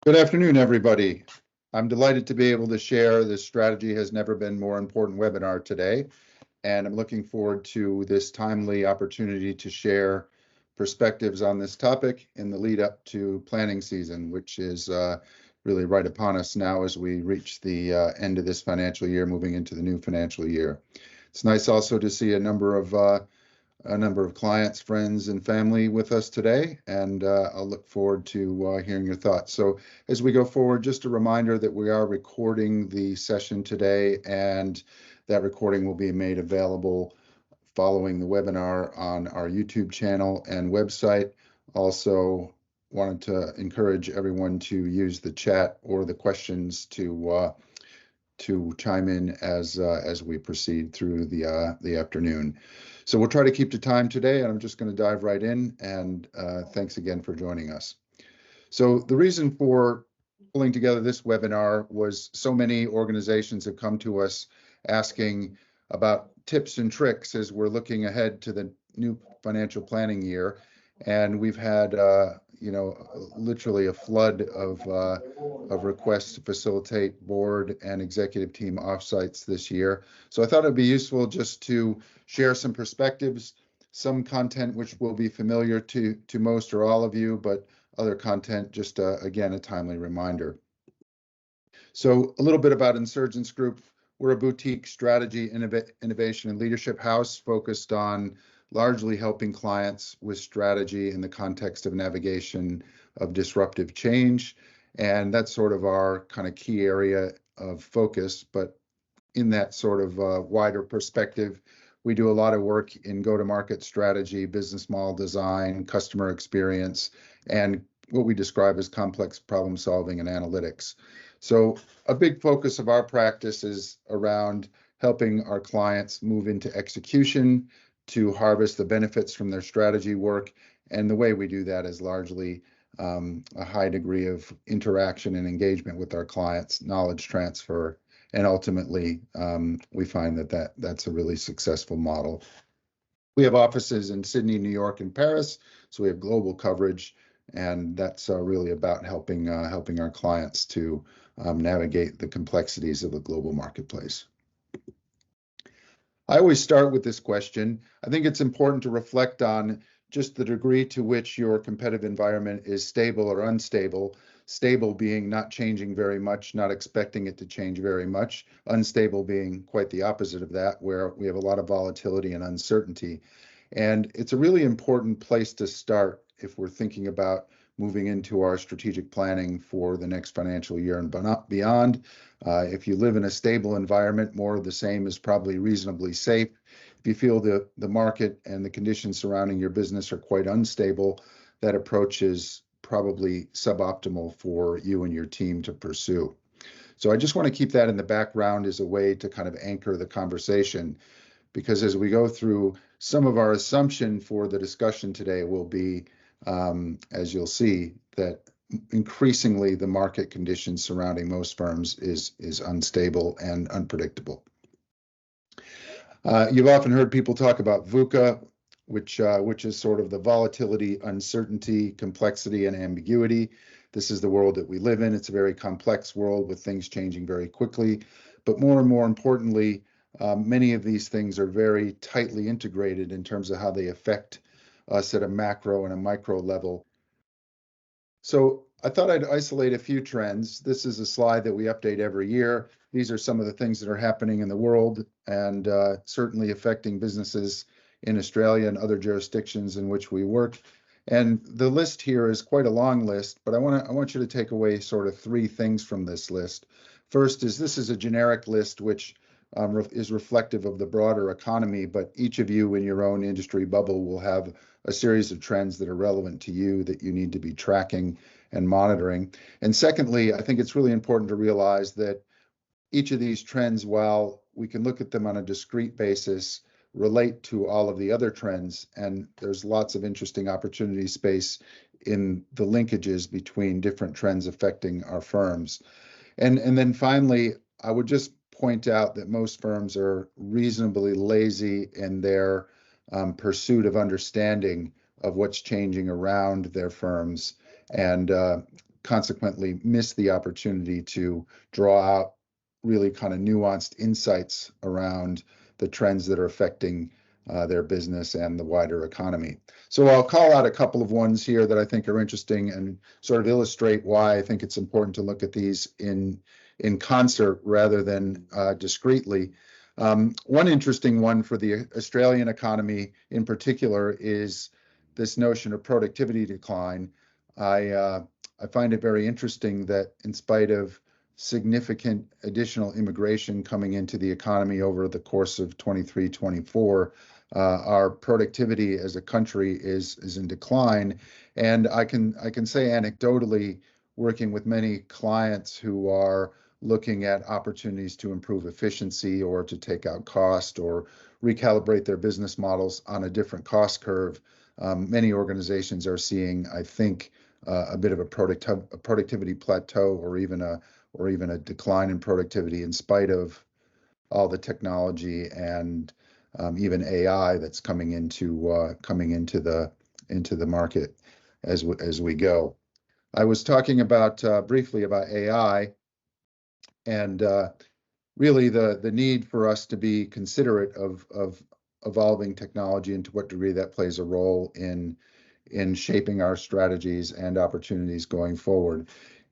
Good afternoon, everybody. I'm delighted to be able to share this Strategy Has Never Been More Important webinar today, and I'm looking forward to this timely opportunity to share perspectives on this topic in the lead up to planning season, which is really right upon us now as we reach the end of this financial year, moving into the new financial year. It's nice also to see a number of clients, friends, and family with us today, and I'll look forward to hearing your thoughts. So as we go forward, just a reminder that we are recording the session today, and that recording will be made available following the webinar on our YouTube channel and website. Also wanted to encourage everyone to use the chat or the questions to chime in as we proceed through the afternoon. So we'll try to keep to time today, and I'm just going to dive right in. And thanks again for joining us. So the reason for pulling together this webinar was so many organizations have come to us asking about tips and tricks as we're looking ahead to the new financial planning year. And we've had, literally a flood of requests to facilitate board and executive team offsites this year. So I thought it'd be useful just to share some perspectives, some content which will be familiar to most or all of you, but other content, just again, a timely reminder. So a little bit about Insurgence Group. We're a boutique strategy, innovation, and leadership house focused on largely helping clients with strategy in the context of navigation of disruptive change. And that's sort of our kind of key area of focus. But in that sort of wider perspective, we do a lot of work in go-to-market strategy, business model design, customer experience, and what we describe as complex problem solving and analytics. So a big focus of our practice is around helping our clients move into execution to harvest the benefits from their strategy work. And the way we do that is largely a high degree of interaction and engagement with our clients, knowledge transfer, and ultimately we find that's a really successful model. We have offices in Sydney, New York, and Paris, so we have global coverage, and that's really about helping our clients to navigate the complexities of the global marketplace. I always start with this question. I think it's important to reflect on just the degree to which your competitive environment is stable or unstable. Stable being not changing very much, not expecting it to change very much. Unstable being quite the opposite of that, where we have a lot of volatility and uncertainty. And it's a really important place to start if we're thinking about moving into our strategic planning for the next financial year and beyond. If you live in a stable environment, more of the same is probably reasonably safe. If you feel the market and the conditions surrounding your business are quite unstable, that approach is probably suboptimal for you and your team to pursue. So I just want to keep that in the background as a way to kind of anchor the conversation, because as we go through, some of our assumption for the discussion today will be, as you'll see, that increasingly the market conditions surrounding most firms is unstable and unpredictable. You've often heard people talk about VUCA, which is sort of the volatility, uncertainty, complexity, and ambiguity. This is the world that we live in. It's a very complex world with things changing very quickly. But more and more importantly, many of these things are very tightly integrated in terms of how they affect us at a macro and a micro level. So I thought I'd isolate a few trends. This is a slide that we update every year. These are some of the things that are happening in the world and certainly affecting businesses in Australia and other jurisdictions in which we work. And the list here is quite a long list, but I want you to take away sort of three things from this list. First is this is a generic list which is reflective of the broader economy, but each of you in your own industry bubble will have a series of trends that are relevant to you that you need to be tracking and monitoring. And secondly, I think it's really important to realize that each of these trends, while we can look at them on a discrete basis, relate to all of the other trends, and there's lots of interesting opportunity space in the linkages between different trends affecting our firms. And then finally, I would just point out that most firms are reasonably lazy in their pursuit of understanding of what's changing around their firms. And consequently miss the opportunity to draw out really kind of nuanced insights around the trends that are affecting their business and the wider economy. So I'll call out a couple of ones here that I think are interesting and sort of illustrate why I think it's important to look at these in concert rather than discretely. One interesting one for the Australian economy in particular is this notion of productivity decline. I find it very interesting that in spite of significant additional immigration coming into the economy over the course of 23-24, our productivity as a country is in decline. And I can say anecdotally, working with many clients who are looking at opportunities to improve efficiency or to take out cost or recalibrate their business models on a different cost curve, many organizations are seeing, I think, a bit of a productivity plateau or even a decline in productivity in spite of all the technology and even AI that's coming into the market as we go. I was talking about briefly about AI and really the need for us to be considerate of evolving technology and to what degree that plays a role in shaping our strategies and opportunities going forward.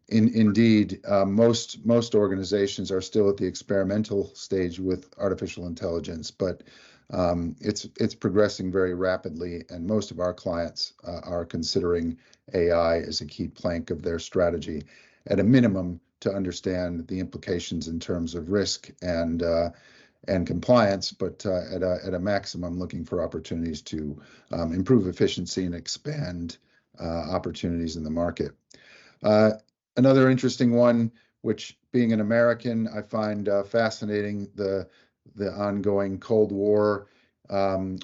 Indeed, most organizations are still at the experimental stage with artificial intelligence, but it's progressing very rapidly, and most of our clients are considering AI as a key plank of their strategy, at a minimum, to understand the implications in terms of risk and compliance, but at a maximum, looking for opportunities to improve efficiency and expand opportunities in the market. Another interesting one, which being an American, I find fascinating, the ongoing Cold War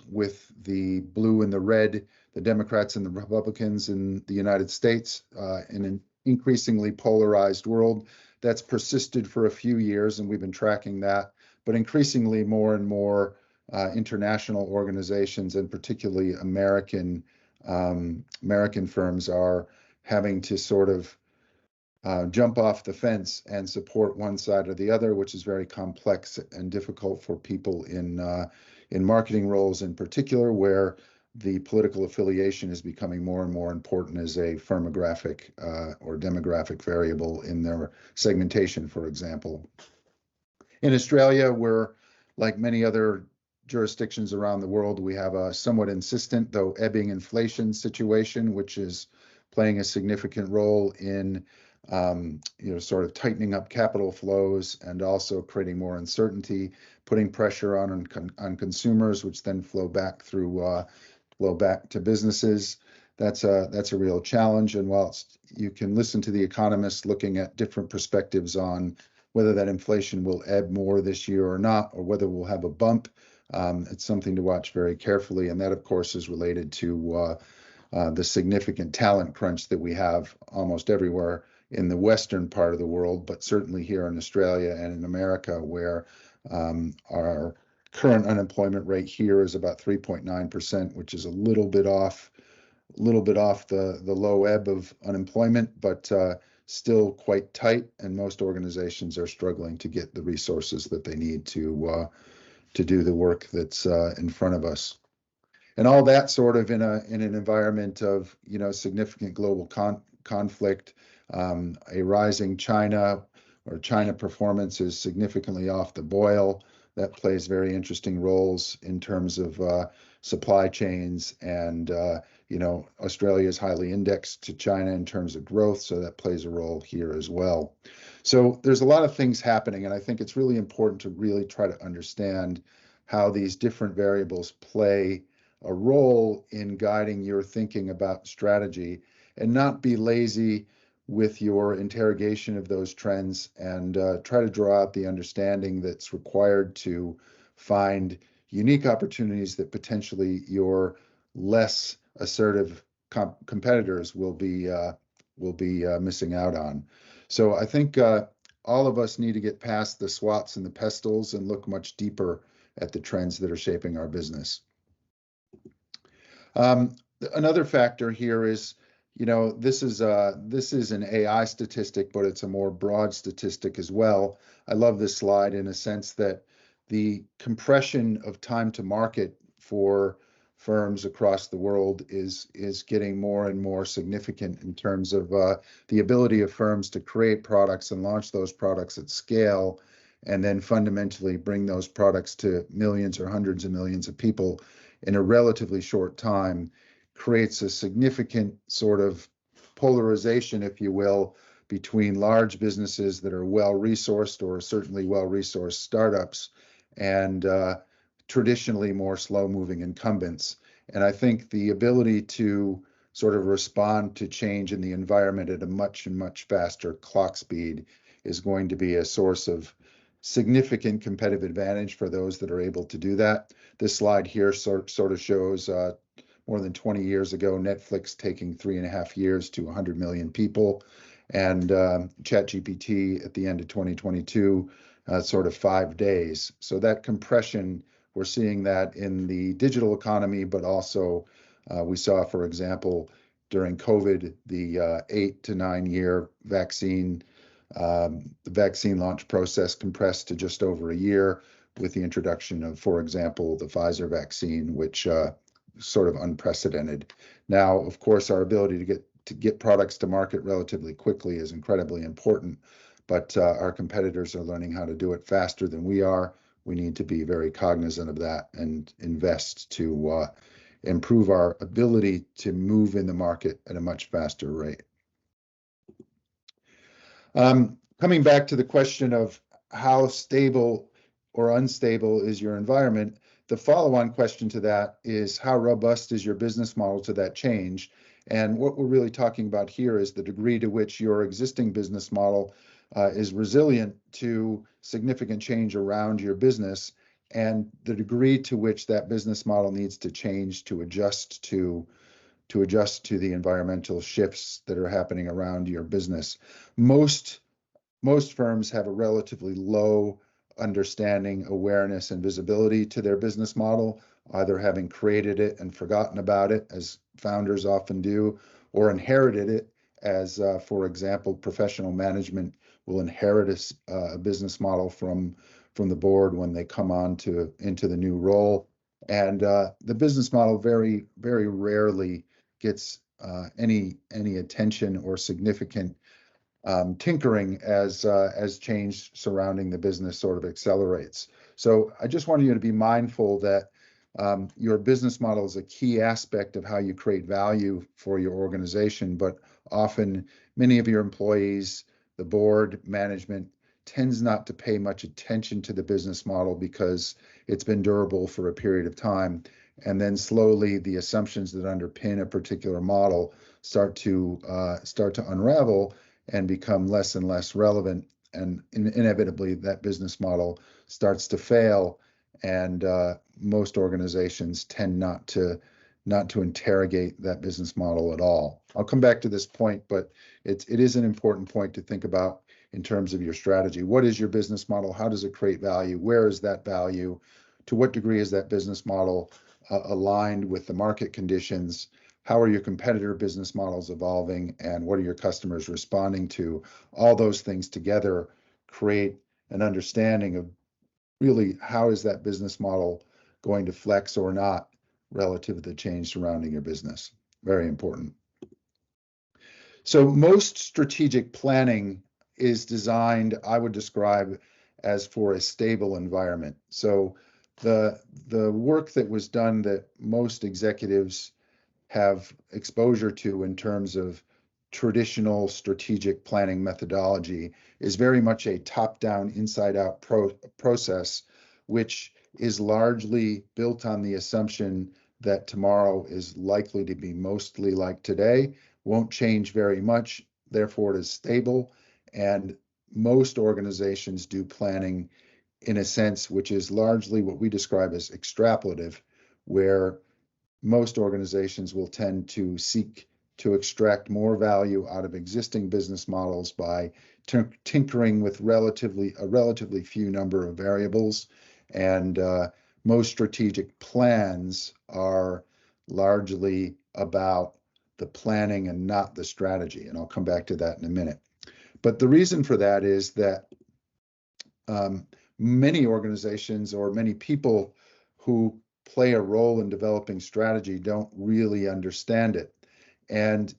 with the blue and the red, the Democrats and the Republicans in the United States, in an increasingly polarized world. That's persisted for a few years, and we've been tracking that. But increasingly, more and more international organizations, and particularly American firms, are having to sort of jump off the fence and support one side or the other, which is very complex and difficult for people in marketing roles in particular, where the political affiliation is becoming more and more important as a firmographic or demographic variable in their segmentation, for example. In Australia, we're, like many other jurisdictions around the world, we have a somewhat insistent, though ebbing inflation situation, which is playing a significant role in sort of tightening up capital flows and also creating more uncertainty, putting pressure on consumers, which then flow back to businesses. That's a real challenge. And whilst you can listen to the economists looking at different perspectives on whether that inflation will ebb more this year or not, or whether we'll have a bump, it's something to watch very carefully. And that, of course, is related to the significant talent crunch that we have almost everywhere in the western part of the world, but certainly here in Australia and in America, where our current unemployment rate here is about 3.9%, which is a little bit off the low ebb of unemployment, but still quite tight. And most organizations are struggling to get the resources that they need to do the work that's in front of us. And all that sort of in an environment of significant global conflict, a rising China performance is significantly off the boil. That plays very interesting roles in terms of supply chains, and Australia is highly indexed to China in terms of growth, so that plays a role here as well. So there's a lot of things happening, and I think it's really important to really try to understand how these different variables play a role in guiding your thinking about strategy, and not be lazy with your interrogation of those trends, and try to draw out the understanding that's required to find unique opportunities that potentially your less assertive competitors will be missing out on. So I think all of us need to get past the SWOTs and the pestles and look much deeper at the trends that are shaping our business. Another factor here is, This is an AI statistic, but it's a more broad statistic as well. I love this slide in a sense that the compression of time to market for firms across the world is getting more and more significant in terms of the ability of firms to create products and launch those products at scale, and then fundamentally bring those products to millions or hundreds of millions of people in a relatively short time creates a significant sort of polarization, if you will, between large businesses that are well-resourced or certainly well-resourced startups and traditionally more slow-moving incumbents. And I think the ability to sort of respond to change in the environment at a much faster clock speed is going to be a source of significant competitive advantage for those that are able to do that. This slide here sort of shows more than 20 years ago, Netflix taking 3.5 years to 100 million people, and ChatGPT at the end of 2022, sort of 5 days. So that compression, we're seeing that in the digital economy, but also we saw, for example, during COVID, the 8 to 9 year the vaccine launch process compressed to just over a year with the introduction of, for example, the Pfizer vaccine, which sort of unprecedented. Now, of course, our ability to get products to market relatively quickly is incredibly important, but our competitors are learning how to do it faster than we are. We need to be very cognizant of that and invest to improve our ability to move in the market at a much faster rate. Coming back to the question of how stable or unstable is your environment, the follow-on question to that is how robust is your business model to that change? And what we're really talking about here is the degree to which your existing business model is resilient to significant change around your business, and the degree to which that business model needs to change to adjust to the environmental shifts that are happening around your business. Most firms have a relatively low understanding, awareness, and visibility to their business model, either having created it and forgotten about it, as founders often do, or inherited it, as, for example, professional management will inherit a business model from the board when they come into the new role. And the business model very rarely gets any attention or significant tinkering as change surrounding the business sort of accelerates. So I just want you to be mindful that your business model is a key aspect of how you create value for your organization, but often many of your employees, the board, management, tends not to pay much attention to the business model because it's been durable for a period of time. And then slowly the assumptions that underpin a particular model start to unravel and become less and less relevant. And inevitably that business model starts to fail. And most organizations tend not to interrogate that business model at all. I'll come back to this point, but it is an important point to think about in terms of your strategy. What is your business model? How does it create value? Where is that value? To what degree is that business model aligned with the market conditions? How are your competitor business models evolving? And what are your customers responding to? All those things together create an understanding of really how is that business model going to flex or not relative to the change surrounding your business. Very important. So most strategic planning is designed, I would describe, as for a stable environment. So the work that was done that most executives have exposure to in terms of traditional strategic planning methodology is very much a top-down, inside-out process, which is largely built on the assumption that tomorrow is likely to be mostly like today, won't change very much, therefore it is stable. And most organizations do planning in a sense which is largely what we describe as extrapolative, where most organizations will tend to seek to extract more value out of existing business models by tinkering with a relatively few number of variables. And most strategic plans are largely about the planning and not the strategy. And I'll come back to that in a minute. But the reason for that is that many organizations or many people who play a role in developing strategy don't really understand it. And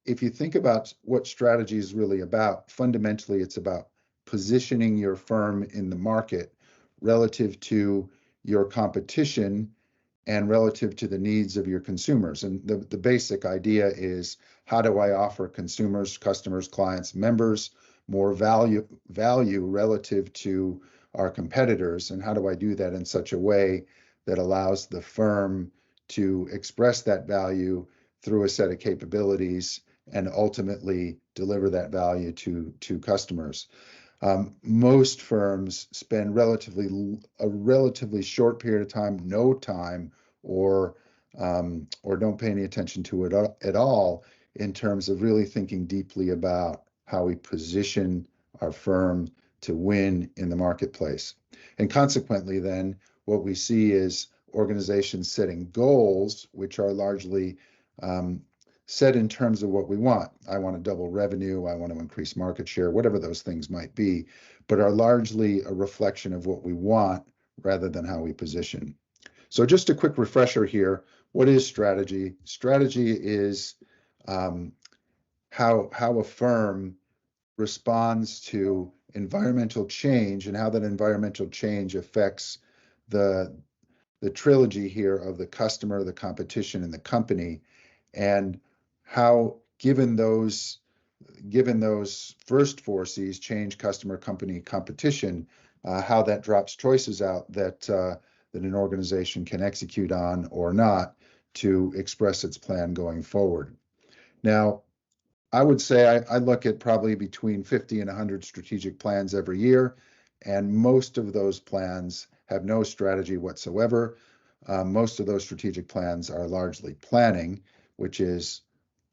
if you think about what strategy is really about, fundamentally, it's about positioning your firm in the market relative to your competition and relative to the needs of your consumers. And the basic idea is, how do I offer consumers, customers, clients, members more value relative to our competitors? And how do I do that in such a way that allows the firm to express that value through a set of capabilities and ultimately deliver that value to customers? Most firms spend a relatively short period of time, no time, or don't pay any attention to it at all in terms of really thinking deeply about how we position our firm to win in the marketplace. And consequently, then, what we see is organizations setting goals, which are largely set in terms of what we want. I want to double revenue, I want to increase market share, whatever those things might be, but are largely a reflection of what we want rather than how we position. So just a quick refresher here. What is strategy? Strategy is how a firm responds to environmental change and how that environmental change affects the trilogy here of the customer, the competition, and the company, and how, given those first four C's, change, customer, company, competition, how that drops choices out that an organization can execute on or not to express its plan going forward. Now, I would say I look at probably between 50 and 100 strategic plans every year, and most of those plans have no strategy whatsoever. Most of those strategic plans are largely planning, which is,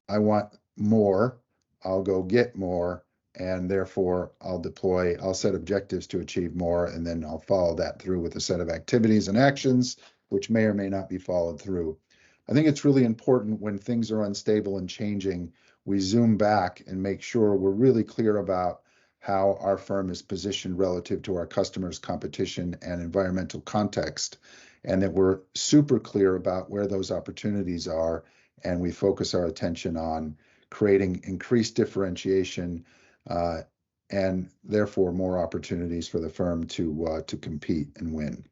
I want more, I'll go get more, and therefore I'll set objectives to achieve more, and then I'll follow that through with a set of activities and actions, which may or may not be followed through. I think it's really important when things are unstable and changing, we zoom back and make sure we're really clear about how our firm is positioned relative to our customers, competition, and environmental context, and that we're super clear about where those opportunities are, and we focus our attention on creating increased differentiation and therefore more opportunities for the firm to compete and win.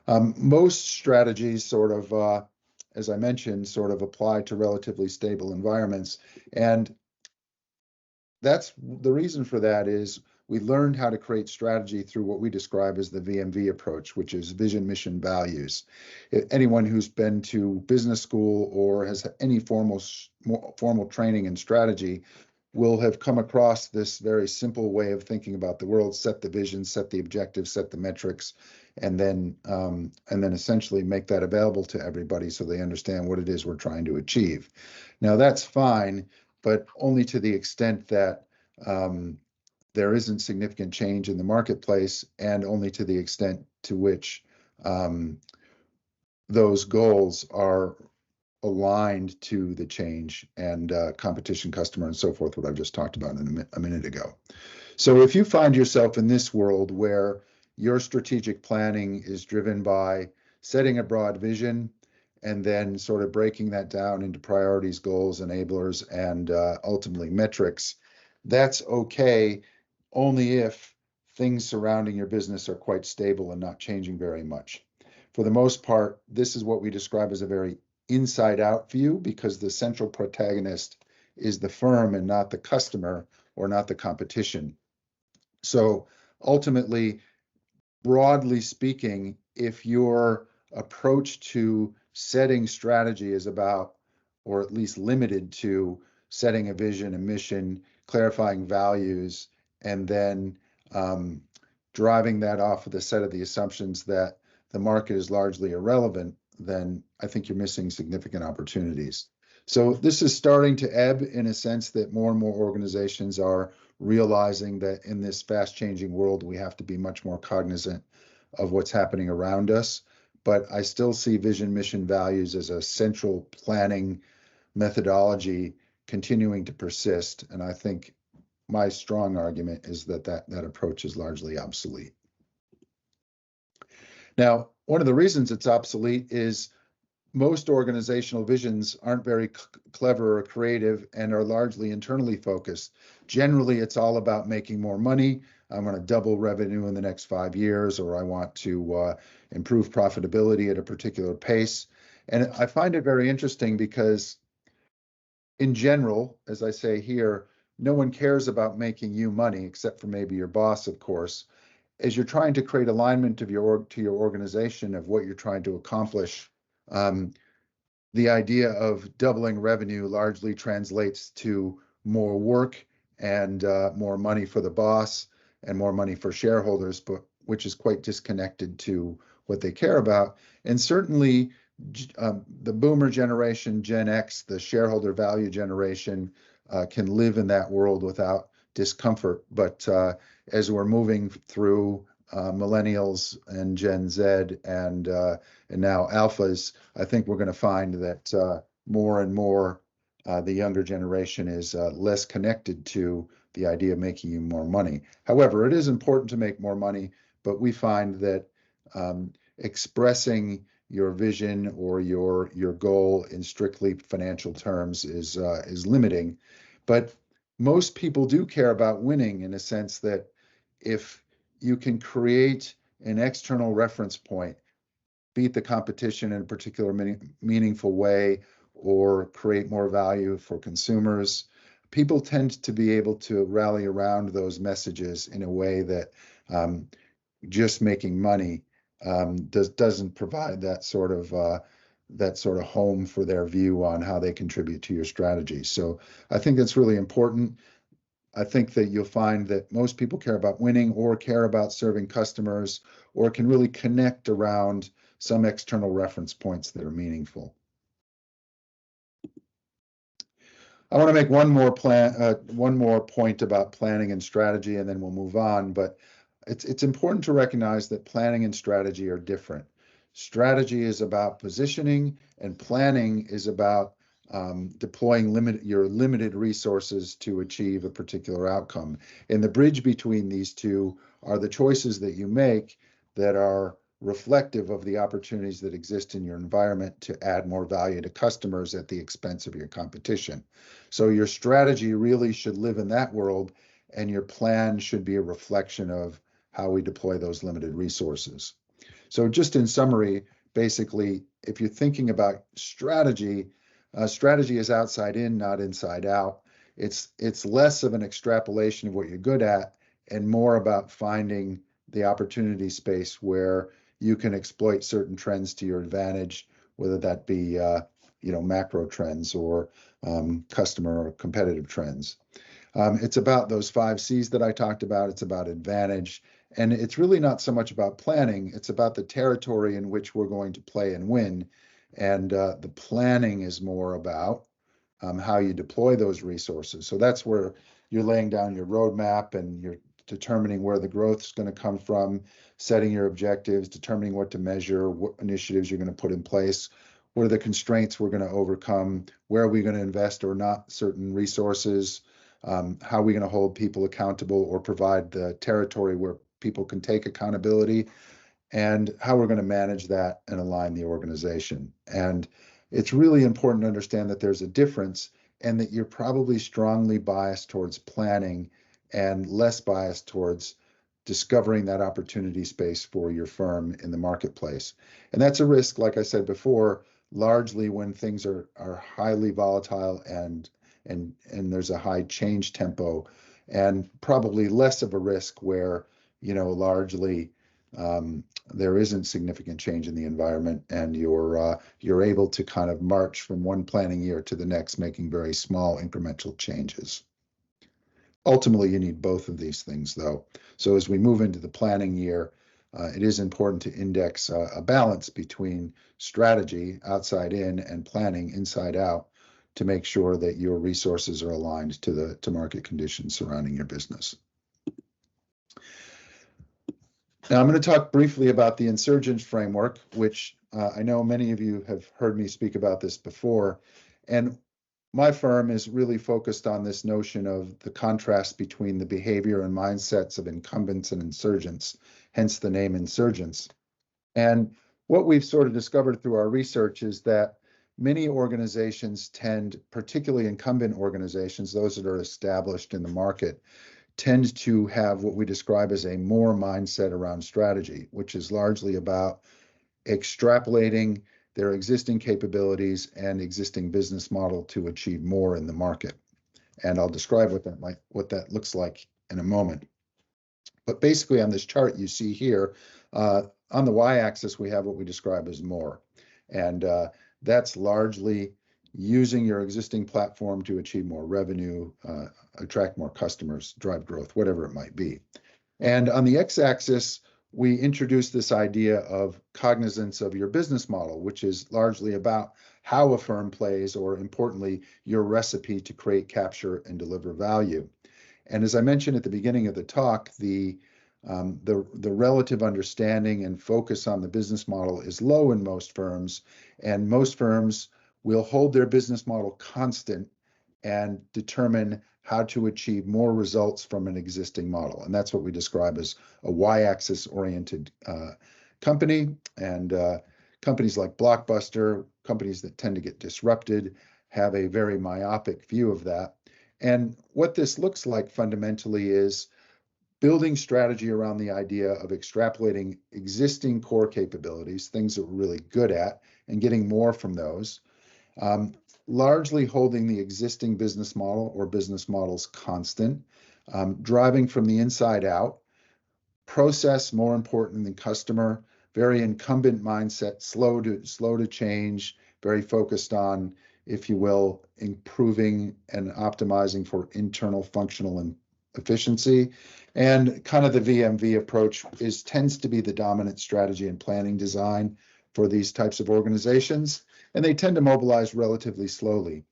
Most strategies sort of, as I mentioned, sort of apply to relatively stable environments. And that's the reason for that is we learned how to create strategy through what we describe as the VMV approach, which is vision, mission, values. Anyone who's been to business school or has any formal training in strategy will have come across this very simple way of thinking about the world: set the vision, set the objectives, set the metrics, and then essentially make that available to everybody so they understand what it is we're trying to achieve. Now, that's fine, but only to the extent that there isn't significant change in the marketplace, and only to the extent to which those goals are aligned to the change and competition, customer, and so forth, what I've just talked about a minute ago. So if you find yourself in this world where your strategic planning is driven by setting a broad vision and then sort of breaking that down into priorities, goals, enablers, and ultimately metrics, that's okay, only if things surrounding your business are quite stable and not changing very much. For the most part, this is what we describe as a very inside-out view, because the central protagonist is the firm and not the customer or not the competition. So ultimately, broadly speaking, if your approach to setting strategy is about, or at least limited to, setting a vision, a mission, clarifying values, and then driving that off of the set of the assumptions that the market is largely irrelevant, then I think you're missing significant opportunities. So this is starting to ebb in a sense that more and more organizations are realizing that in this fast changing world, we have to be much more cognizant of what's happening around us. but I still see vision, mission, values as a central planning methodology continuing to persist. And I think my strong argument is that approach is largely obsolete. Now, one of the reasons it's obsolete is most organizational visions aren't very clever or creative and are largely internally focused. Generally, it's all about making more money. I want to double revenue in the next 5 years, or I want to improve profitability at a particular pace. And I find it very interesting because in general, as I say here, no one cares about making you money except for maybe your boss, of course. As you're trying to create alignment of your organization of what you're trying to accomplish, the idea of doubling revenue largely translates to more work and more money for the boss and more money for shareholders, but which is quite disconnected to what they care about. And certainly the boomer generation, Gen X, the shareholder value generation, can live in that world without discomfort. But as we're moving through millennials and Gen Z and now alphas, I think we're going to find that more and more the younger generation is less connected to the idea of making you more money. However, it is important to make more money, but we find that expressing your vision or your goal in strictly financial terms is limiting. But most people do care about winning in a sense that if you can create an external reference point, beat the competition in a particular meaningful way, or create more value for consumers, people tend to be able to rally around those messages in a way that just making money doesn't provide that sort of home for their view on how they contribute to your strategy. So I think that's really important. I think that you'll find that most people care about winning or care about serving customers or can really connect around some external reference points that are meaningful. I want to make one more point about planning and strategy, and then we'll move on. But it's important to recognize that planning and strategy are different. Strategy is about positioning, and planning is about deploying your limited resources to achieve a particular outcome. And the bridge between these two are the choices that you make that are reflective of the opportunities that exist in your environment to add more value to customers at the expense of your competition. So your strategy really should live in that world, and your plan should be a reflection of how we deploy those limited resources. So just in summary, basically, if you're thinking about strategy, strategy is outside in, not inside out. It's less of an extrapolation of what you're good at and more about finding the opportunity space where you can exploit certain trends to your advantage, whether that be macro trends or customer or competitive trends. It's about those 5 C's that I talked about. It's about advantage. And it's really not so much about planning. It's about the territory in which we're going to play and win. And the planning is more about how you deploy those resources. So that's where you're laying down your roadmap and you're determining where the growth is going to come from, setting your objectives, determining what to measure, what initiatives you're going to put in place, what are the constraints we're going to overcome, where are we going to invest or not certain resources, how are we going to hold people accountable or provide the territory where people can take accountability, and how we're going to manage that and align the organization. And it's really important to understand that there's a difference and that you're probably strongly biased towards planning and less biased towards discovering that opportunity space for your firm in the marketplace. And that's a risk, like I said before, largely when things are highly volatile and there's a high change tempo, and probably less of a risk where, largely there isn't significant change in the environment and you're able to kind of march from one planning year to the next, making very small incremental changes. Ultimately, you need both of these things, though. So as we move into the planning year, it is important to index a balance between strategy outside in and planning inside out to make sure that your resources are aligned to market conditions surrounding your business. Now, I'm going to talk briefly about the Insurgence framework, which I know many of you have heard me speak about this before, and my firm is really focused on this notion of the contrast between the behavior and mindsets of incumbents and insurgents, hence the name Insurgents. And what we've sort of discovered through our research is that many organizations tend, particularly incumbent organizations, those that are established in the market, tend to have what we describe as a more mindset around strategy, which is largely about extrapolating their existing capabilities and existing business model to achieve more in the market. And I'll describe what that looks like in a moment. But basically on this chart you see here, on the y-axis, we have what we describe as more. And that's largely using your existing platform to achieve more revenue, attract more customers, drive growth, whatever it might be. And on the x-axis, we introduce this idea of cognizance of your business model, which is largely about how a firm plays, or importantly, your recipe to create, capture, and deliver value. And as I mentioned at the beginning of the talk, the relative understanding and focus on the business model is low in most firms, and most firms will hold their business model constant and determine how to achieve more results from an existing model. And that's what we describe as a y-axis oriented company. And companies like Blockbuster, companies that tend to get disrupted, have a very myopic view of that. And what this looks like fundamentally is building strategy around the idea of extrapolating existing core capabilities, things that we're really good at, and getting more from those. Largely holding the existing business model or business models constant, driving from the inside out, process more important than customer, very incumbent mindset, slow to change, very focused on, if you will, improving and optimizing for internal functional and efficiency. And kind of the VMV approach tends to be the dominant strategy and planning design for these types of organizations, and they tend to mobilize relatively slowly.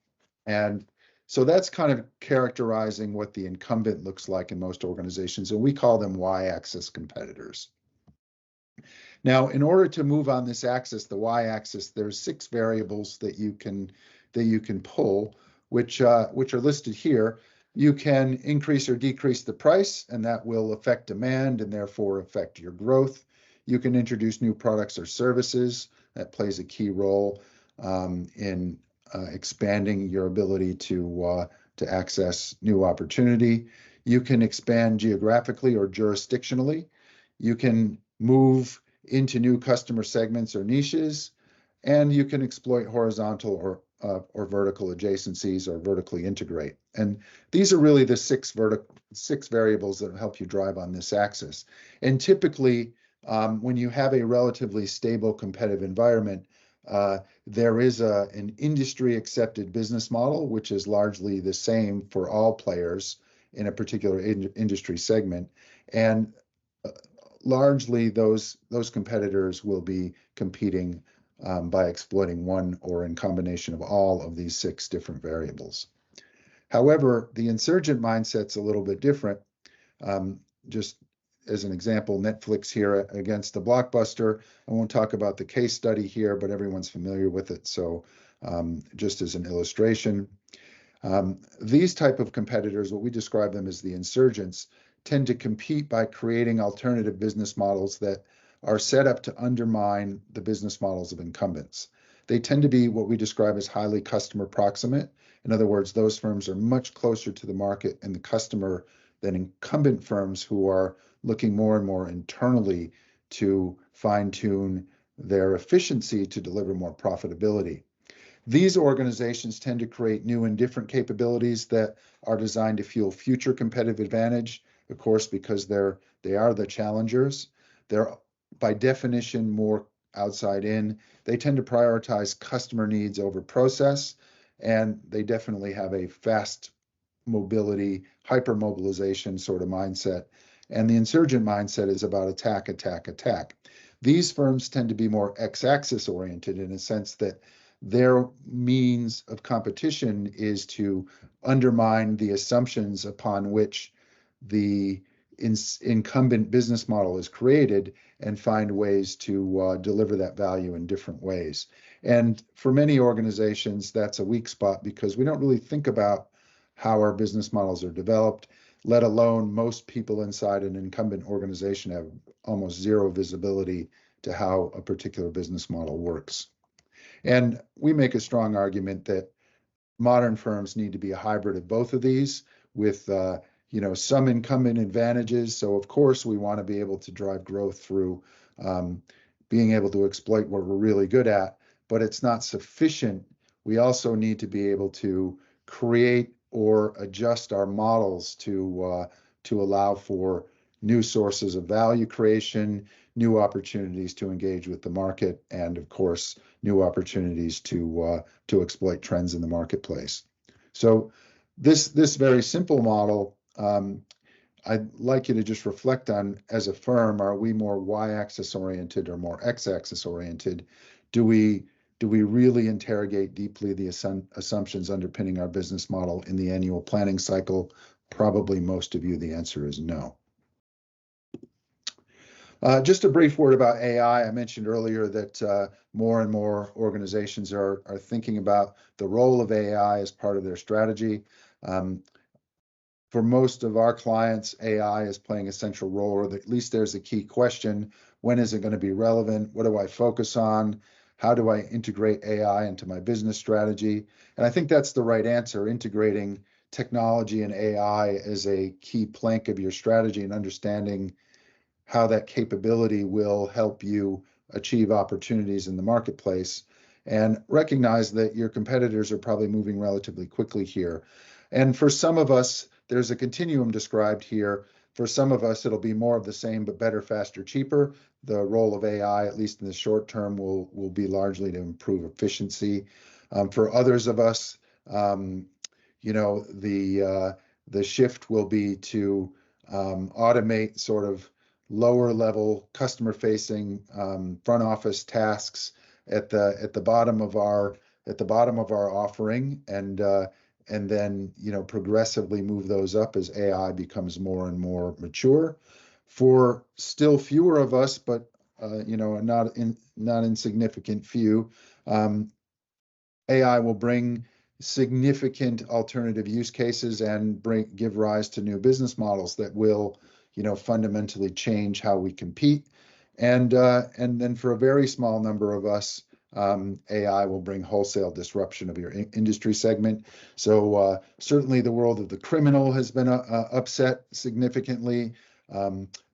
And so that's kind of characterizing what the incumbent looks like in most organizations, and we call them y-axis competitors. Now, in order to move on this axis, the y-axis, there's 6 variables that you can pull, which are listed here. You can increase or decrease the price, and that will affect demand and therefore affect your growth. You can introduce new products or services. That plays a key role in expanding your ability to access new opportunity. You can expand geographically or jurisdictionally. You can move into new customer segments or niches, and you can exploit horizontal or vertical adjacencies or vertically integrate. And these are really the 6 variables that help you drive on this axis. And typically, when you have a relatively stable competitive environment, there is an industry accepted business model, which is largely the same for all players in a particular industry segment. And largely those competitors will be competing by exploiting one or in combination of all of these 6 different variables. However, the insurgent mindset's a little bit different. Just as an example, Netflix here against the Blockbuster. I won't talk about the case study here, but everyone's familiar with it. So just as an illustration, these type of competitors, what we describe them as the insurgents, tend to compete by creating alternative business models that are set up to undermine the business models of incumbents. They tend to be what we describe as highly customer proximate. In other words, those firms are much closer to the market and the customer than incumbent firms who are looking more and more internally to fine-tune their efficiency to deliver more profitability. These organizations tend to create new and different capabilities that are designed to fuel future competitive advantage, of course, because they are the challengers. They're by definition more outside in. They tend to prioritize customer needs over process, and they definitely have a fast mobility, hyper-mobilization sort of mindset. And the insurgent mindset is about attack, attack, attack. These firms tend to be more x-axis oriented in a sense that their means of competition is to undermine the assumptions upon which the incumbent business model is created and find ways to deliver that value in different ways. And for many organizations, that's a weak spot because we don't really think about how our business models are developed, let alone most people inside an incumbent organization have almost zero visibility to how a particular business model works. And we make a strong argument that modern firms need to be a hybrid of both of these with some incumbent advantages. So of course we want to be able to drive growth through being able to exploit what we're really good at, but it's not sufficient. We also need to be able to create or adjust our models to allow for new sources of value creation, new opportunities to engage with the market, and of course, new opportunities to exploit trends in the marketplace. So this very simple model, I'd like you to just reflect on as a firm, are we more y-axis oriented or more x-axis oriented? Do we really interrogate deeply the assumptions underpinning our business model in the annual planning cycle? Probably most of you, the answer is no. Just a brief word about AI. I mentioned earlier that more and more organizations are thinking about the role of AI as part of their strategy. For most of our clients, AI is playing a central role, or at least there's a key question. When is it going to be relevant? What do I focus on? How do I integrate AI into my business strategy? And I think that's the right answer, integrating technology and AI as a key plank of your strategy and understanding how that capability will help you achieve opportunities in the marketplace, and recognize that your competitors are probably moving relatively quickly here. And for some of us, there's a continuum described here. For some of us, it'll be more of the same, but better, faster, cheaper. The role of AI, at least in the short term, will be largely to improve efficiency. For others of us, the shift will be to automate sort of lower level customer facing front office tasks at the bottom of our offering, and then progressively move those up as AI becomes more and more mature. For still fewer of us, but not insignificant few, AI will bring significant alternative use cases and give rise to new business models that will fundamentally change how we compete. And then for a very small number of us, AI will bring wholesale disruption of your industry segment. So certainly the world of the criminal has been upset significantly.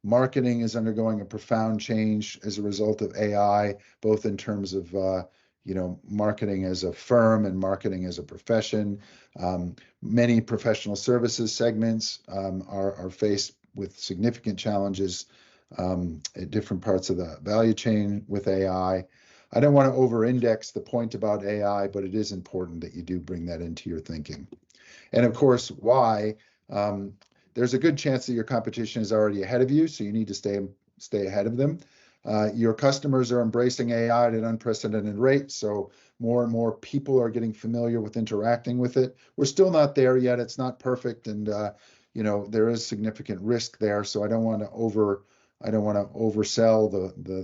Marketing is undergoing a profound change as a result of AI, both in terms of marketing as a firm and marketing as a profession. Many professional services segments are faced with significant challenges at different parts of the value chain with AI. I don't want to over-index the point about AI, but it is important that you do bring that into your thinking. And of course, why? There's a good chance that your competition is already ahead of you, so you need to stay ahead of them. Your customers are embracing AI at an unprecedented rate, so more and more people are getting familiar with interacting with it. We're still not there yet. It's not perfect, and there is significant risk there. So I don't want to oversell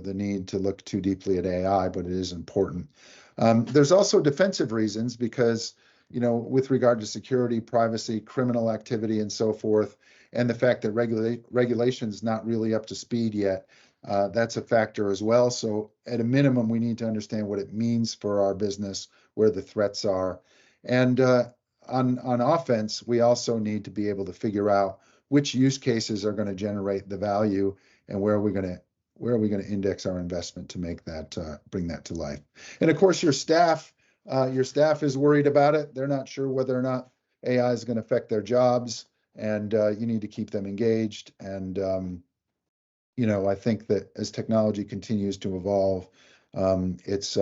the need to look too deeply at AI, but it is important. There's also defensive reasons because with regard to security, privacy, criminal activity, and so forth, and the fact that regulation is not really up to speed yet. That's a factor as well. So at a minimum, we need to understand what it means for our business, where the threats are. And on offense, we also need to be able to figure out which use cases are going to generate the value and where are we going to index our investment to make that bring that to life. And of course, your staff is worried about it. They're not sure whether or not AI is going to affect their jobs, and you need to keep them engaged. And I think that as technology continues to evolve, it's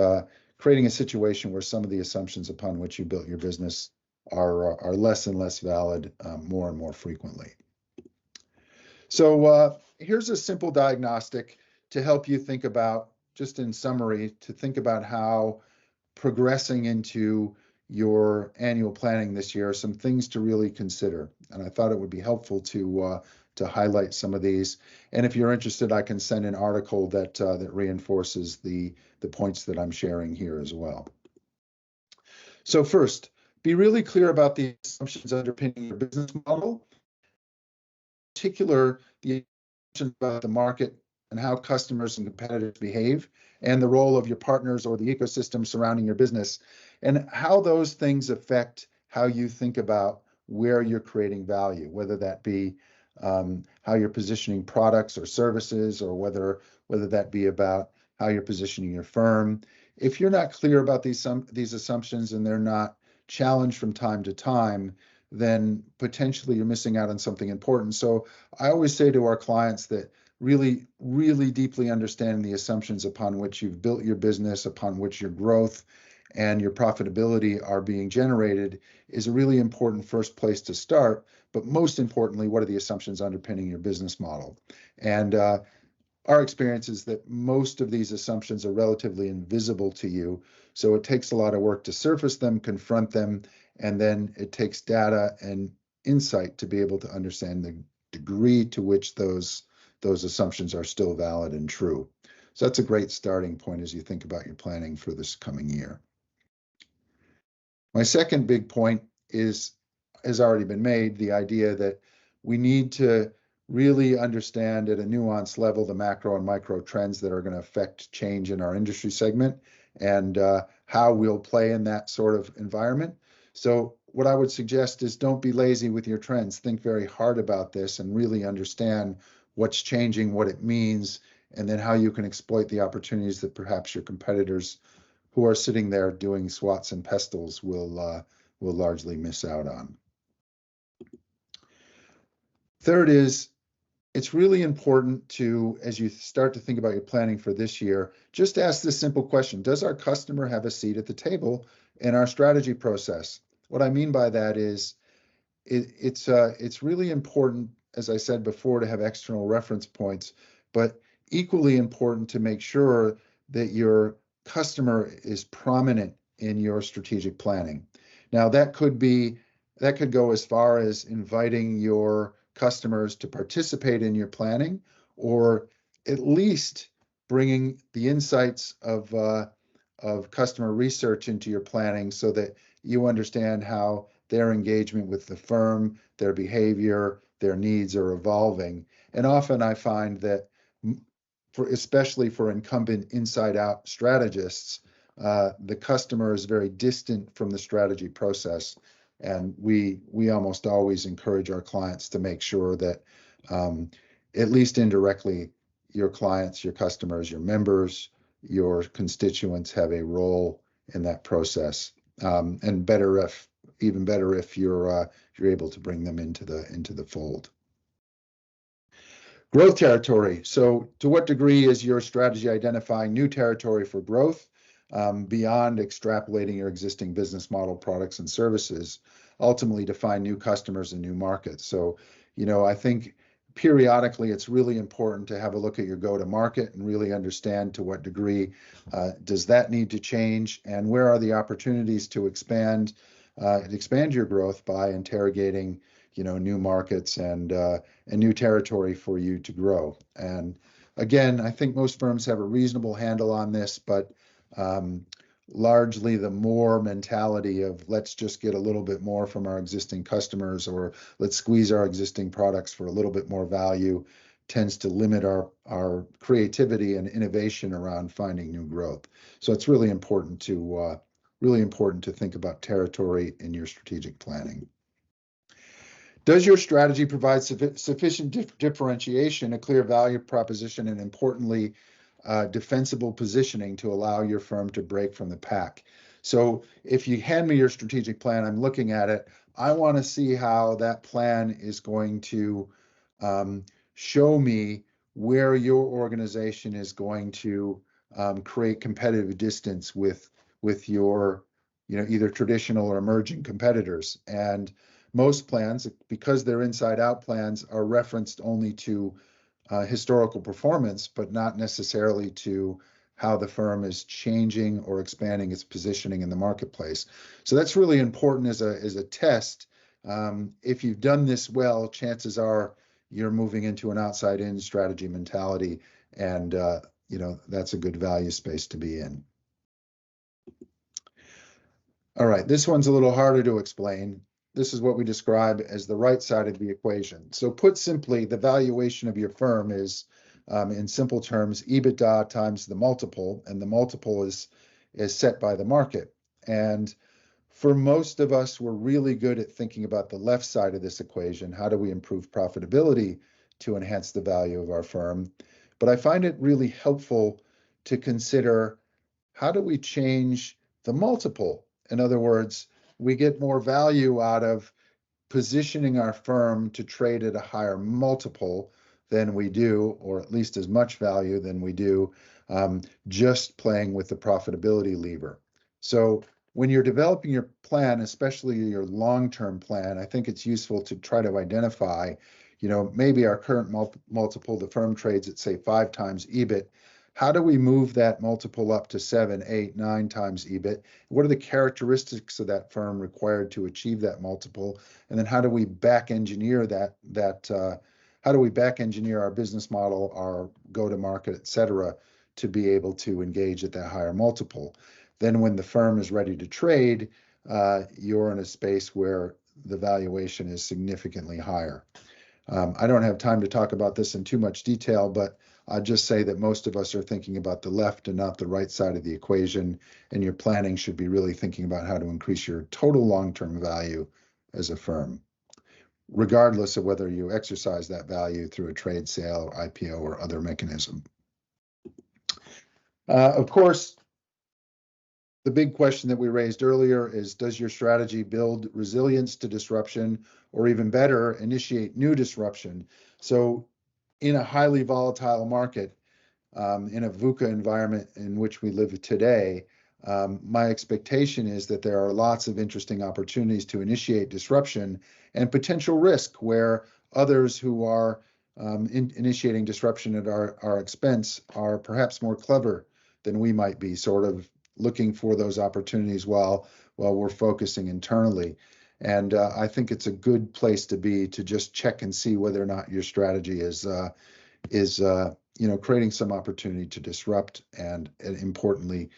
creating a situation where some of the assumptions upon which you built your business are less and less valid more and more frequently. So here's a simple diagnostic to help you think about, just in summary, to think about how progressing into your annual planning this year, some things to really consider. And I thought it would be helpful to highlight some of these. And if you're interested, I can send an article that reinforces the points that I'm sharing here as well. So first, be really clear about the assumptions underpinning your business model, in particular, the assumptions about the market and how customers and competitors behave, and the role of your partners or the ecosystem surrounding your business, and how those things affect how you think about where you're creating value, whether that be how you're positioning products or services, or whether that be about how you're positioning your firm. If you're not clear about these assumptions and they're not challenged from time to time, then potentially you're missing out on something important. So I always say to our clients that really, really deeply understanding the assumptions upon which you've built your business, upon which your growth and your profitability are being generated is a really important first place to start. But most importantly, what are the assumptions underpinning your business model? And our experience is that most of these assumptions are relatively invisible to you. So it takes a lot of work to surface them, confront them, and then it takes data and insight to be able to understand the degree to which those assumptions are still valid and true. So that's a great starting point as you think about your planning for this coming year. My second big point has already been made, the idea that we need to really understand at a nuanced level the macro and micro trends that are going to affect change in our industry segment and how we'll play in that sort of environment. So what I would suggest is don't be lazy with your trends. Think very hard about this and really understand what's changing, what it means, and then how you can exploit the opportunities that perhaps your competitors who are sitting there doing swats and pestles will largely miss out on. Third is, it's really important to, as you start to think about your planning for this year, just ask this simple question: does our customer have a seat at the table in our strategy process? What I mean by that is it's really important, as I said before, to have external reference points, but equally important to make sure that your customer is prominent in your strategic planning. Now, that could go as far as inviting your customers to participate in your planning, or at least bringing the insights of customer research into your planning so that you understand how their engagement with the firm, their behavior, their needs are evolving. And often I find that, especially for incumbent inside-out strategists, the customer is very distant from the strategy process. And we almost always encourage our clients to make sure that, at least indirectly, your clients, your customers, your members, your constituents have a role in that process. And even better if you're able to bring them into the fold. Growth territory. So to what degree is your strategy identifying new territory for growth beyond extrapolating your existing business model, products, and services, ultimately to find new customers and new markets? So, I think periodically it's really important to have a look at your go-to-market and really understand to what degree does that need to change, and where are the opportunities to expand your growth by interrogating new markets and new territory for you to grow. And again, I think most firms have a reasonable handle on this, but largely the more mentality of let's just get a little bit more from our existing customers, or let's squeeze our existing products for a little bit more value, tends to limit our creativity and innovation around finding new growth. So it's really important to think about territory in your strategic planning. Does your strategy provide sufficient differentiation, a clear value proposition, and importantly, defensible positioning to allow your firm to break from the pack? So if you hand me your strategic plan, I'm looking at it, I want to see how that plan is going to show me where your organization is going to create competitive distance with your either traditional or emerging competitors. And most plans, because they're inside out plans, are referenced only to historical performance, but not necessarily to how the firm is changing or expanding its positioning in the marketplace. So that's really important as a test. If you've done this well, chances are you're moving into an outside-in strategy mentality, and that's a good value space to be in. All right, this one's a little harder to explain. This is what we describe as the right side of the equation. So put simply, the valuation of your firm is, in simple terms, EBITDA times the multiple, and the multiple is set by the market. And for most of us, we're really good at thinking about the left side of this equation. How do we improve profitability to enhance the value of our firm? But I find it really helpful to consider, how do we change the multiple? In other words, we get more value out of positioning our firm to trade at a higher multiple than we do, or at least as much value than we do, just playing with the profitability lever. So when you're developing your plan, especially your long-term plan, I think it's useful to try to identify, maybe our current multiple, the firm trades at, say, 5 times EBIT. How do we move that multiple up to 7, 8, 9 times EBIT? What are the characteristics of that firm required to achieve that multiple? And then how do we back engineer how do we back engineer our business model, our go-to-market, et cetera, to be able to engage at that higher multiple? Then when the firm is ready to trade, you're in a space where the valuation is significantly higher. I don't have time to talk about this in too much detail, but I'd just say that most of us are thinking about the left and not the right side of the equation, and your planning should be really thinking about how to increase your total long-term value as a firm, regardless of whether you exercise that value through a trade sale, IPO, or other mechanism. Of course, the big question that we raised earlier is, does your strategy build resilience to disruption, or even better, initiate new disruption? So in a highly volatile market, in a VUCA environment in which we live today, my expectation is that there are lots of interesting opportunities to initiate disruption and potential risk where others who are initiating disruption at our expense are perhaps more clever than we might be, sort of looking for those opportunities while we're focusing internally. And I think it's a good place to be, to just check and see whether or not your strategy is creating some opportunity to disrupt, and importantly,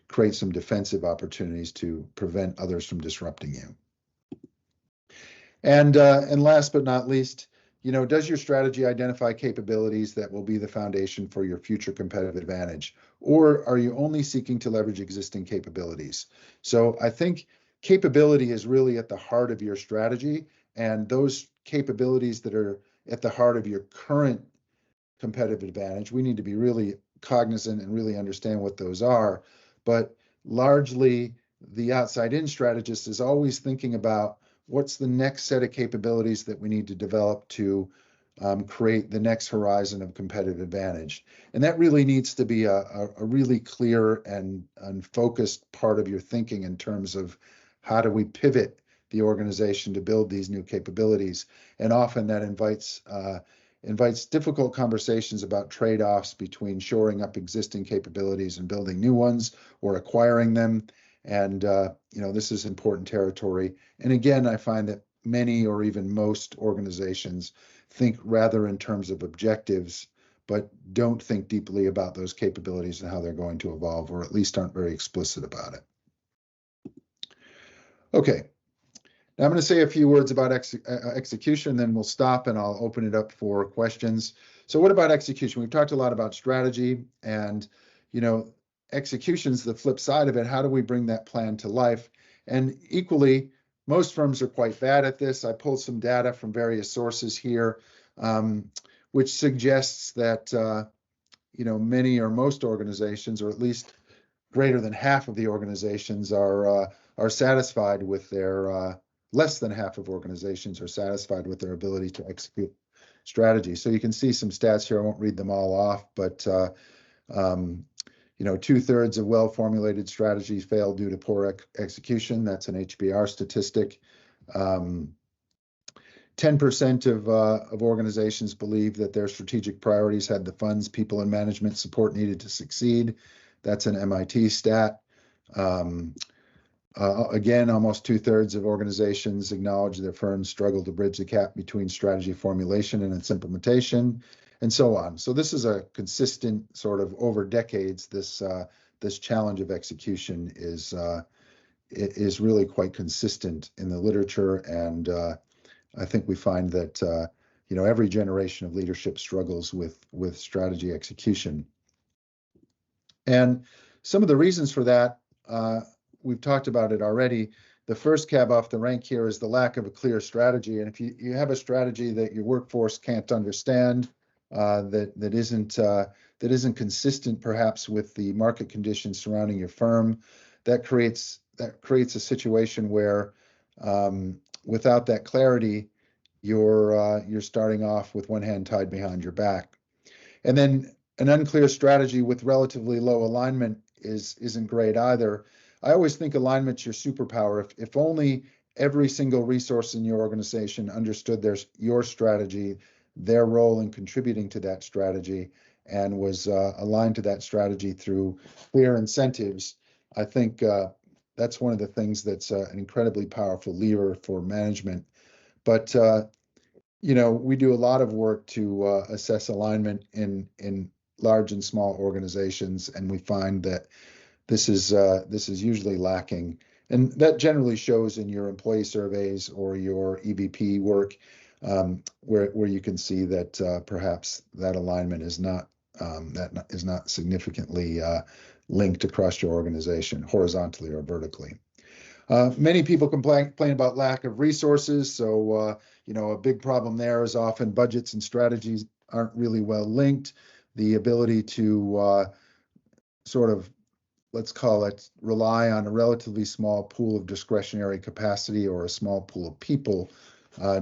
create some defensive opportunities to prevent others from disrupting you. And last but not least, does your strategy identify capabilities that will be the foundation for your future competitive advantage, or are you only seeking to leverage existing capabilities? So I think capability is really at the heart of your strategy, and those capabilities that are at the heart of your current competitive advantage, we need to be really cognizant and really understand what those are. But largely, the outside-in strategist is always thinking about, what's the next set of capabilities that we need to develop to create the next horizon of competitive advantage. And that really needs to be a really clear and focused part of your thinking in terms of, how do we pivot the organization to build these new capabilities? And often that invites difficult conversations about trade-offs between shoring up existing capabilities and building new ones, or acquiring them. And this is important territory. And again, I find that many, or even most, organizations think rather in terms of objectives, but don't think deeply about those capabilities and how they're going to evolve, or at least aren't very explicit about it. Okay, now I'm going to say a few words about execution, then we'll stop and I'll open it up for questions. So what about execution? We've talked a lot about strategy, and execution's the flip side of it. How do we bring that plan to life? And equally, most firms are quite bad at this. I pulled some data from various sources here, which suggests that many or most organizations, or at least greater than half of the organizations, are satisfied with their less than half of organizations are satisfied with their ability to execute strategy. So you can see some stats here. I won't read them all off, but 2/3 of well-formulated strategies fail due to poor execution. That's an HBR statistic. 10% of organizations believe that their strategic priorities had the funds, people, and management support needed to succeed. That's an MIT stat. Again, almost 2/3 of organizations acknowledge their firms struggle to bridge the gap between strategy formulation and its implementation, and so on. So this is a consistent sort of over decades. This challenge of execution is really quite consistent in the literature, and I think we find that every generation of leadership struggles with strategy execution. And some of the reasons for that, we've talked about it already. The first cab off the rank here is the lack of a clear strategy. And if you have a strategy that your workforce can't understand, that isn't consistent perhaps with the market conditions surrounding your firm, that creates a situation where without that clarity, you're starting off with one hand tied behind your back. And then an unclear strategy with relatively low alignment isn't great either. I always think alignment's your superpower. If only every single resource in your organization understood your strategy, their role in contributing to that strategy, and was aligned to that strategy through clear incentives, I think that's one of the things that's an incredibly powerful lever for management. But we do a lot of work to assess alignment in large and small organizations, and we find that this is usually lacking, and that generally shows in your employee surveys or your EVP work, where you can see that perhaps that alignment is not significantly linked across your organization, horizontally or vertically. Many people complain about lack of resources. So, a big problem there is often budgets and strategies aren't really well linked. The ability to sort of, let's call it, rely on a relatively small pool of discretionary capacity or a small pool of people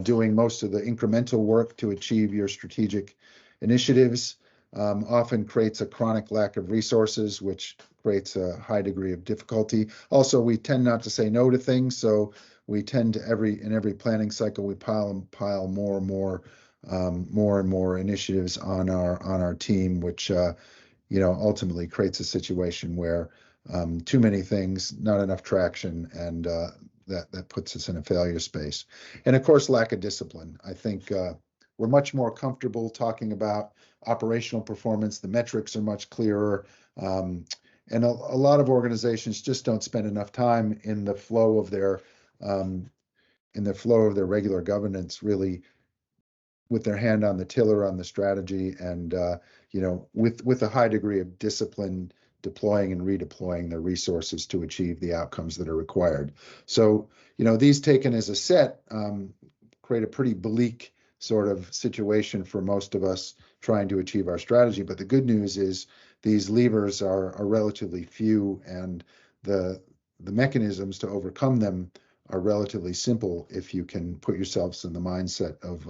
doing most of the incremental work to achieve your strategic initiatives often creates a chronic lack of resources, which creates a high degree of difficulty. Also, we tend not to say no to things, so we tend to in every planning cycle we pile more and more initiatives on our team, which ultimately creates a situation where too many things, not enough traction, and that puts us in a failure space. And of course, lack of discipline. I think we're much more comfortable talking about operational performance. The metrics are much clearer. And a lot of organizations just don't spend enough time in the flow of their regular governance, really with their hand on the tiller on the strategy, and with a high degree of discipline, deploying and redeploying their resources to achieve the outcomes that are required. So these taken as a set create a pretty bleak sort of situation for most of us trying to achieve our strategy. But the good news is these levers are relatively few, and the mechanisms to overcome them are relatively simple if you can put yourselves in the mindset of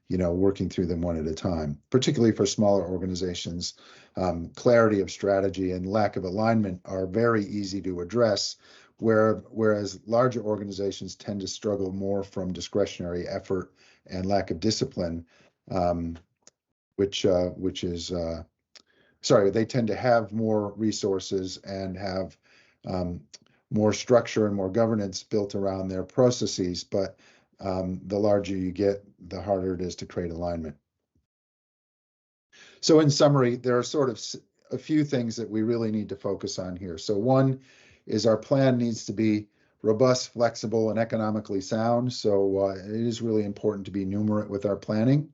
working through them one at a time. Particularly for smaller organizations, clarity of strategy and lack of alignment are very easy to address, whereas larger organizations tend to struggle more from discretionary effort and lack of discipline, which is they tend to have more resources and have more structure and more governance built around their processes, but the larger you get, the harder it is to create alignment. So in summary, there are sort of a few things that we really need to focus on here. So one is our plan needs to be robust, flexible, and economically sound. So it is really important to be numerate with our planning.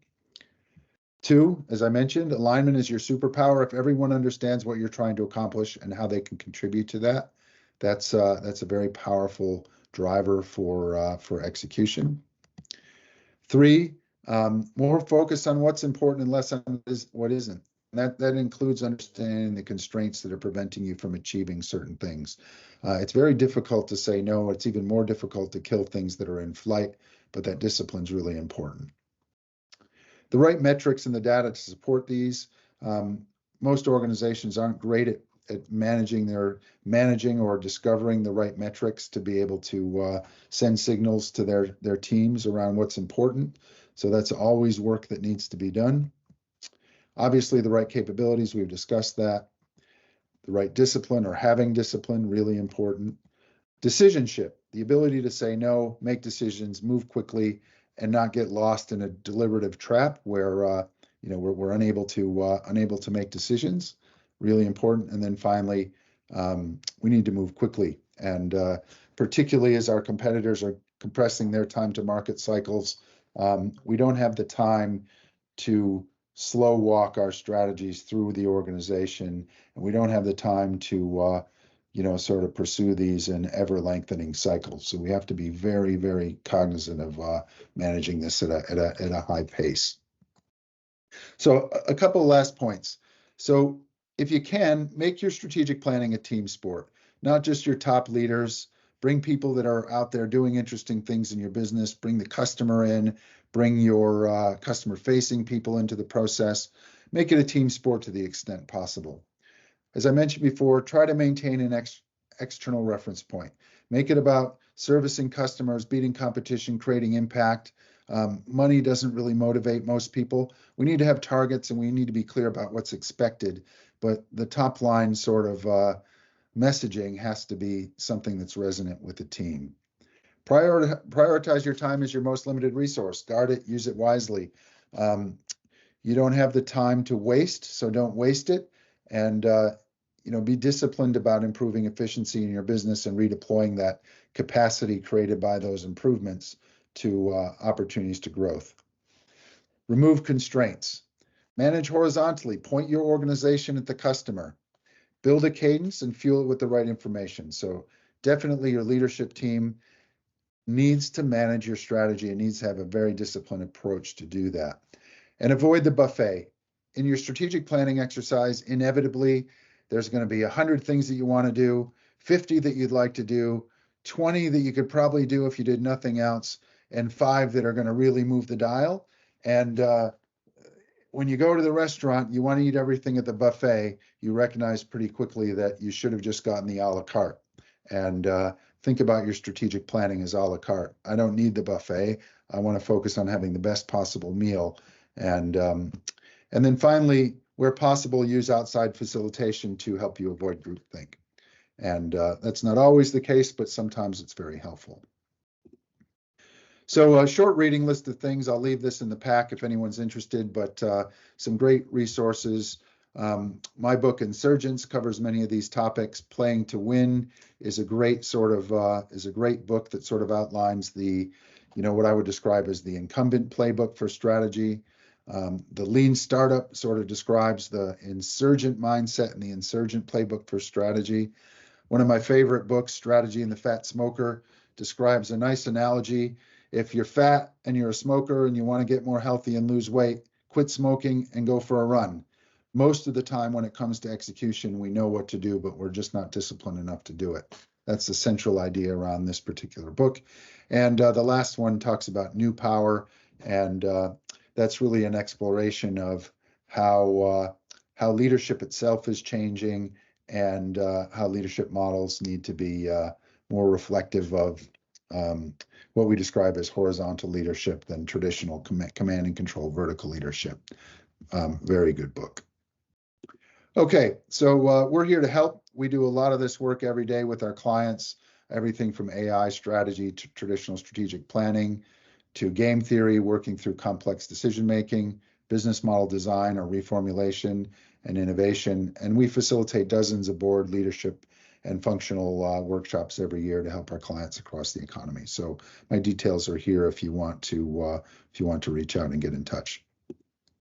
Two, as I mentioned, alignment is your superpower. If everyone understands what you're trying to accomplish and how they can contribute to that, that's a very powerful driver for execution. Three, more focus on what's important and less on what isn't. And that includes understanding the constraints that are preventing you from achieving certain things. It's very difficult to say no. It's even more difficult to kill things that are in flight, but that discipline is really important. The right metrics and the data to support these. Most organizations aren't great managing or discovering the right metrics to be able to send signals to their teams around what's important. So that's always work that needs to be done. Obviously, the right capabilities, we've discussed that. The right discipline or having discipline, really important. Decisionship, the ability to say no, make decisions, move quickly, and not get lost in a deliberative trap where we're unable to make decisions. Really important. And then finally, we need to move quickly, and particularly as our competitors are compressing their time to market cycles, we don't have the time to slow walk our strategies through the organization, and we don't have the time to sort of pursue these in ever lengthening cycles. So we have to be very, very cognizant of managing this at a high pace. So a couple of last points. So if you can, make your strategic planning a team sport, not just your top leaders. Bring people that are out there doing interesting things in your business. Bring the customer in. Bring your customer-facing people into the process. Make it a team sport to the extent possible. As I mentioned before, try to maintain an external reference point. Make it about servicing customers, beating competition, creating impact. Money doesn't really motivate most people. We need to have targets, and we need to be clear about what's expected. But the top line sort of messaging has to be something that's resonant with the team. Prioritize your time as your most limited resource. Guard it, use it wisely. You don't have the time to waste, so don't waste it. And be disciplined about improving efficiency in your business and redeploying that capacity created by those improvements to opportunities to growth. Remove constraints. Manage horizontally. Point your organization at the customer. Build a cadence and fuel it with the right information. So definitely your leadership team needs to manage your strategy and needs to have a very disciplined approach to do that. And avoid the buffet. In your strategic planning exercise, inevitably, there's going to be 100 things that you want to do, 50 that you'd like to do, 20 that you could probably do if you did nothing else, and 5 that are going to really move the dial. And when you go to the restaurant, you want to eat everything at the buffet, you recognize pretty quickly that you should have just gotten the a la carte. And think about your strategic planning as a la carte. I don't need the buffet. I want to focus on having the best possible meal. And then finally, where possible, use outside facilitation to help you avoid groupthink. And that's not always the case, but sometimes it's very helpful. So a short reading list of things. I'll leave this in the pack if anyone's interested, but some great resources. My book, Insurgence, covers many of these topics. Playing to Win is a great book that sort of outlines the, what I would describe as the incumbent playbook for strategy. The Lean Startup sort of describes the insurgent mindset and the insurgent playbook for strategy. One of my favorite books, Strategy and the Fat Smoker, describes a nice analogy. If you're fat and you're a smoker and you want to get more healthy and lose weight, quit smoking and go for a run. Most of the time when it comes to execution, we know what to do, but we're just not disciplined enough to do it. That's the central idea around this particular book. And the last one talks about new power, and that's really an exploration of how leadership itself is changing and how leadership models need to be more reflective of what we describe as horizontal leadership than traditional command and control vertical leadership. Very good book. Okay, so we're here to help. We do a lot of this work every day with our clients, everything from AI strategy to traditional strategic planning to game theory, working through complex decision-making, business model design or reformulation, and innovation. And we facilitate dozens of board leadership and functional workshops every year to help our clients across the economy. So my details are here if you want to reach out and get in touch.